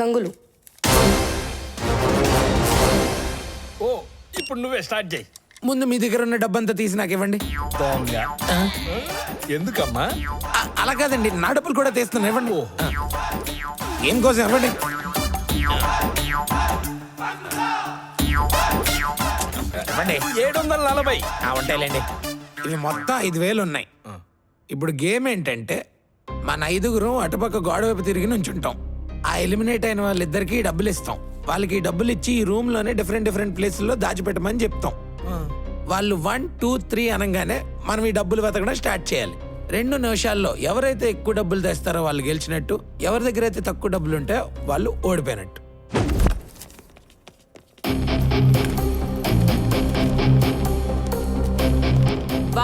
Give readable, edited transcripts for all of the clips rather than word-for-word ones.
గంగులు. ఓ ఇప్పుడు నువ్వే స్టార్ట్ చేయి. ముందు మీ దగ్గర ఉన్న డబ్బంతా తీసి నాకు ఇవ్వండి. ఎందుకమ్మా? అలా కాదండి, నా డబ్బులు కూడా తీస్తున్నాను, ఇవ్వండి. ఏం కోసం ఇవ్వండి. ఇవ్వండి. 740. ఉంటాయిలేండి. ఇవి మొత్తం 5,000 ఉన్నాయి. ఇప్పుడు గేమ్ ఏంటంటే మన 5గురు అటుపక్క గోడ వైపు తిరిగి నుంచుంటాం. ఆ ఎలిమినేట్ అయిన వాళ్ళిద్దరికి డబ్బులు ఇస్తాం. వాళ్ళకి డబ్బులు ఇచ్చి ఈ రూమ్ లోనే డిఫరెంట్ ప్లేసుల్లో దాచిపెట్టమని చెప్తాం. వాళ్ళు 1, 2, 3 అనగానే మనం ఈ డబ్బులు వెతకడం స్టార్ట్ చేయాలి. 2 నిమిషాల్లో ఎవరైతే ఎక్కువ డబ్బులు తెస్తారో వాళ్ళు గెలిచినట్టు, ఎవరి దగ్గర అయితే తక్కువ డబ్బులు ఉంటాయో వాళ్ళు ఓడిపోయినట్టు.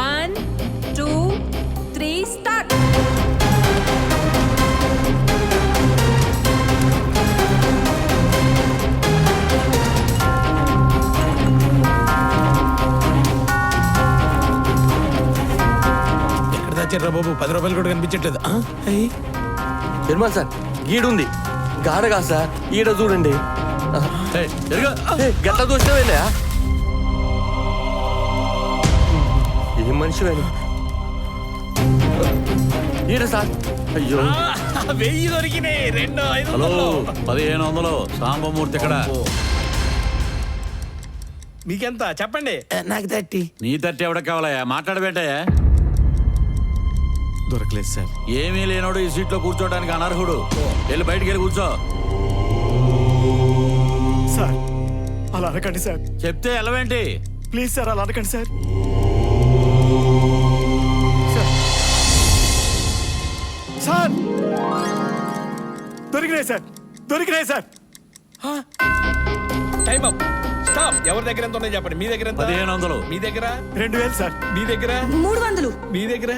One, 2, 3, start. ఎక్కడ దాచారా బాబు? 10 రూపాయలు కూడా కనిపించట్లేదు. నిర్మల్ సార్, గీడుంది గాడగా సార్, ఈడ చూడండి. గట్ల చూసినా ఏం మనిషి వేణు ఈడ సార్. అయ్యో 1000 దొరికినాయి. 2 హలో 500. 1500 సాంబమూర్తి ఎక్కడ? మీకెంత చెప్పండి. నాకు 30. నీ తట్టి ఎవడ కావాలయా? మాట్లాడబెట్టయా? దొరకలేదు సార్. ఏమీ లేనోడు ఈ సీట్లో కూర్చోడానికి అనర్హుడు. వెళ్ళి బయటికి వెళ్ళి కూర్చో. సార్ అలా అనకండి సార్, చెప్తే ఎలవేంటి? ప్లీజ్ సార్ అలా అనకండి సార్. సార్ దొరికినాయి సార్, దొరికినాయి సార్. Time up. స్టాప్. ఎవరి దగ్గర ఎంత ఉన్నాయి చెప్పండి. మీ దగ్గర ఎంత? 1500. మీ దగ్గర 2000 సార్. మీ దగ్గర 300. మీ దగ్గర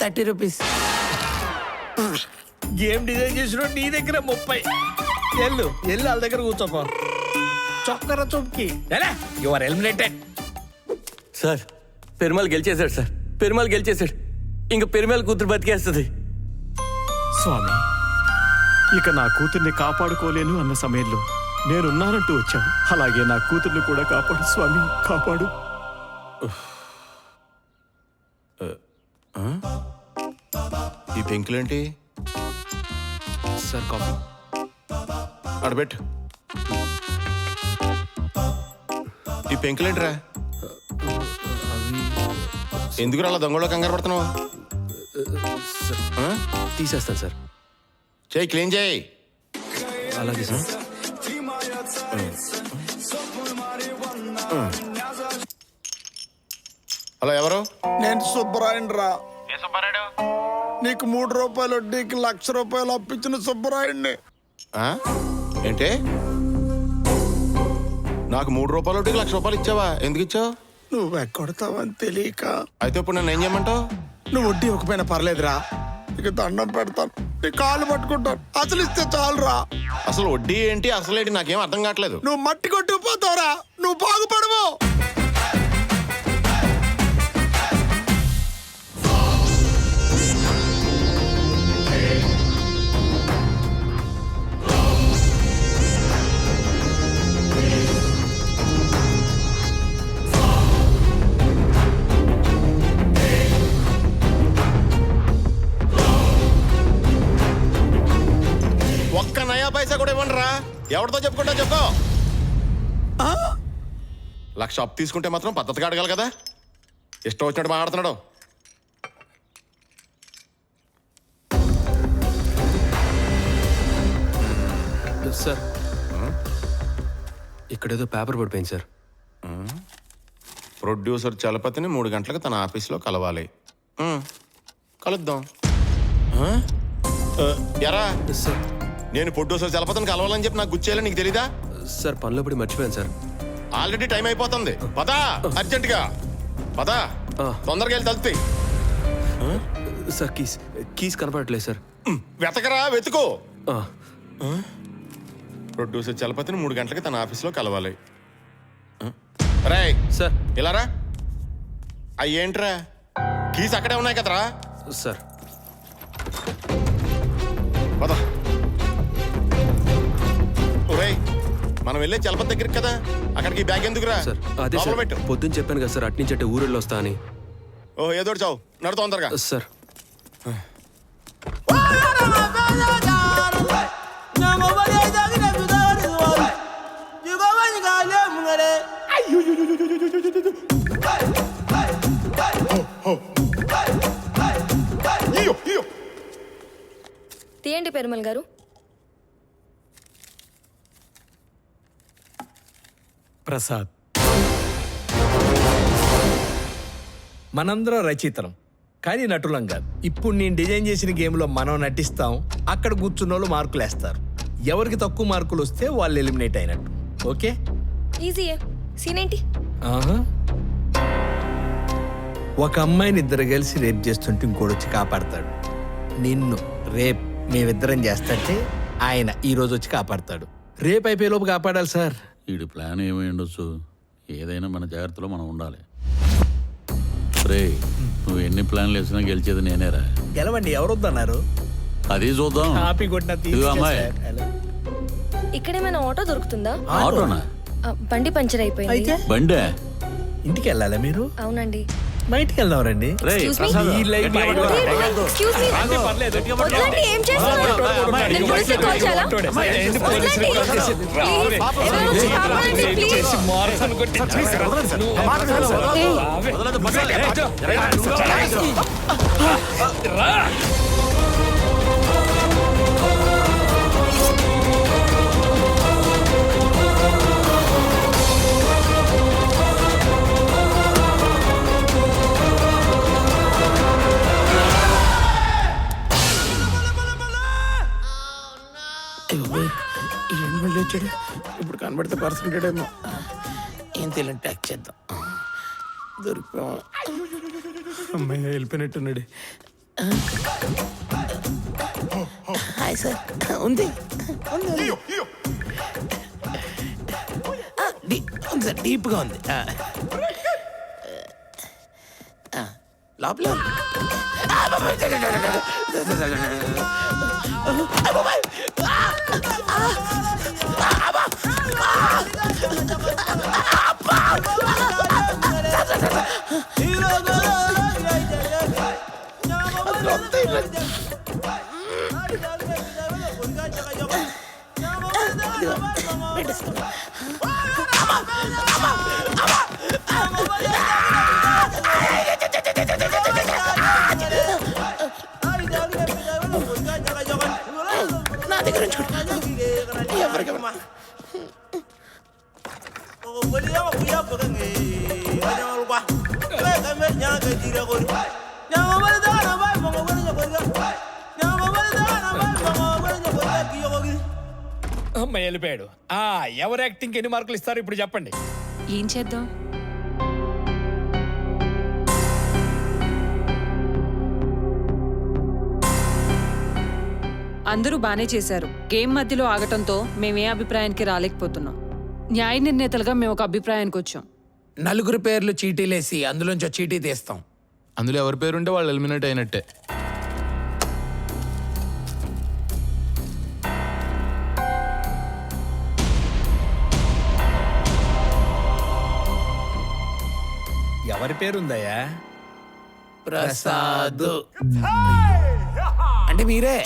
30 రూపీస్. గేమ్ డిజైన్ చేసిన నీ దగ్గర 30. ఎల్లు వాళ్ళ దగ్గర కూర్చోపో. చొక్కర చొక్కి you are eliminated. Sir, Perumal గెలిచేశాడు సార్, పెరుమాల్ గెలిచేశాడు. ఇంక పెరుమాల్ కూతురు బతికేస్తుంది. స్వామి, ఇక నా కూతుర్ని కాపాడుకోలేను అన్న సమయంలో నేనున్నానంటూ వచ్చావు. అలాగే నా కూతుర్ని కూడా కాపాడు స్వామి, కాపాడు. ఈ పెంకులేంటి సార్ కాఫీ అడబెట్టు. ఈ పెంకులేంటిరా? ఎందుకు అలా దొంగలో కంగారు పడుతున్నావు? తీసేస్తాను సార్. చేయి, క్లీన్ చేయి. అలాగే సార్. హలో, ఎవరు? నేను సుబ్బరాయుడు రా. నీకు 3 రూపాయలు వడ్డీకి 1,00,000 రూపాయలు అప్పించిన సుబ్బరాయుడిని. ఏంటి? నాకు 3 రూపాయలు వడ్డీకి 1,00,000 రూపాయలు ఇచ్చావా? ఎందుకు ఇచ్చావు? నువ్వు ఎక్కొడతావని తెలియక. అయితే ఇప్పుడు నన్ను ఏం చేయమంటావు? నువ్వు వడ్డీ ఒకపోయినా పర్లేదురా, ఇక దండం పెడతాను, నీ కాళ్ళు పట్టుకుంటాను. అసలు ఇస్తే చాలురా. అసలు వడ్డీ ఏంటి, అసలు ఏంటి నాకేం అర్థం కావట్లేదు. నువ్వు మట్టి కొట్టుకుపోతావురా, నువ్వు బాగుపడవు. ఒక్క నయా పైసా కూడా ఇవ్వండి రా. ఎవరితో చెప్పుకుంటా చెప్పు. 1,00,000 అప్పు తీసుకుంటే మాత్రం పద్ధతిగా అడగాలి కదా. ఇష్టం వచ్చినట్టు మాట్లాడుతున్నాడు. సార్, ఇక్కడేదో పేపర్ పడిపోయింది సార్. ప్రొడ్యూసర్ చలపతిని 3 గంటలకు తన ఆఫీస్లో కలవాలి. కలుద్దాం. ఎరా, సార్ నేను ప్రొడ్యూసర్ చలపతిని కలవాలని చెప్పి నాకు గుర్చేయాలని నీకు తెలీదా? సార్, పనిలో పడి మర్చిపోయాను సార్. ఆల్రెడీ టైం అయిపోతుంది. పదా, అర్జెంటుగా పదా, తొందరగా వెళ్ళి తలుపుతాయి. సార్, కీస్ కనపడట్లేదు సార్. వెతకరా, వెతుకో. ప్రొడ్యూసర్ చలపతిని 3 గంటలకి తన ఆఫీస్లో కలవాలి. రాయ్ సార్, ఇలా రా. అయ్యేంట్రా, కీస్ అక్కడే ఉన్నాయి కదరా. సార్ పద. మనం వెళ్ళే చలపతి దగ్గరికి కదా, అక్కడికి బ్యాగ్ ఎందుకురా? సార్ అదే లోపల సార్ పెట్టు. పొద్దున్న చెప్పాను కదా సార్ అట్నుంచి అంటే ఊరెళ్ళి వస్తా అని. ఓ ఏదో చావు నడు తొందరగా. సార్ తీయండి పెరుమల్ గారు. ప్రసాద్, మనందరం రచయితలం కానీ నటులం కాదు. ఇప్పుడు నేను డిజైన్ చేసిన గేమ్లో మనం నటిస్తాం, అక్కడ కూర్చున్న వాళ్ళు మార్కులు వేస్తారు. ఎవరికి తక్కువ మార్కులు వస్తే వాళ్ళు ఎలిమినేట్ అయినట్టు. ఓకే? ఈజీయే. సీన్ ఏంటి? ఆహా. ఒక అమ్మాయిని ఇద్దరు కలిసి రేప్ చేస్తుంటే ఇంకోటి వచ్చి కాపాడతాడు. నిన్ను రేప్ మేమిద్దరం చేస్తుంటే ఆయన ఈ రోజు వచ్చి కాపాడతాడు. రేప్ అయిపోయే లోపు కాపాడాలి సార్. వీడి ప్లాన్ ఏమై ఉండొచ్చు. ఏదైనా మన జాగ్రత్తలో మనం ఉండాలి. రే, నువ్వు ఎన్ని ప్లాన్లు వేసినా గెలిచేది నేనేరా. గెలవండి, ఎవరు వద్దన్నారు? అది చూద్దాం. కాపీ కొట్టిన ఇదిగో అమ్మాయి. ఇక్కడేమైనా ఆటో దొరుకుతుందా? ఆటోనా? బండి పంచర్ అయిపోయింది. అయితే బండే? ఇంటికి వెళ్ళాలా మీరు? అవునండి. బయటికి వెళ్దాం రండి. రేయ్ Excuse me? ప్రసాద్ ఈ లైఫ్ Excuse me. వదలండి, ఏం చేస్తున్నారు? నేను పోలీసులకు కాల్ చేయాలా? వదలండి. Please, ఎవరో వచ్చి కాపాడండి, please. మళ్ళీ వచ్చాడు. ఇప్పుడు కనబడితే పర్సెంటేజ్ ఏమో. ఏం తెలియని ట్యాక్ చేద్దాం. దొరికిపోయాం. అమ్మాయి వెళ్ళిపోయినట్టున్నాడు. Hi sir. ఉంది ఉంది సార్, డీప్గా ఉంది. లోపల ఉంది. నా దగ్గర ఎవరికి అమ్మాయి వెళ్ళిపోయాడు. ఎవరు యాక్టింగ్ ఎన్ని మార్కులు ఇస్తారు ఇప్పుడు చెప్పండి. ఏం చేద్దాం? అందరూ బానే చేశారు. గేమ్ మధ్యలో ఆగటంతో మేమే అభిప్రాయానికి రాలేకపోతున్నాం. న్యాయ నిర్ణేతలుగా మేము ఒక అభిప్రాయానికి వచ్చాం. నలుగురు పేర్లు చీటీలేసి అందులోంచి ఒక చీటీ తీస్తాం. అందులో ఎవరి పేరుంటే వాళ్ళు ఎలిమినేట్ అయినట్టే. ఎవరి పేరుందయ్యా? ప్రసాద్. అంటే మీరే.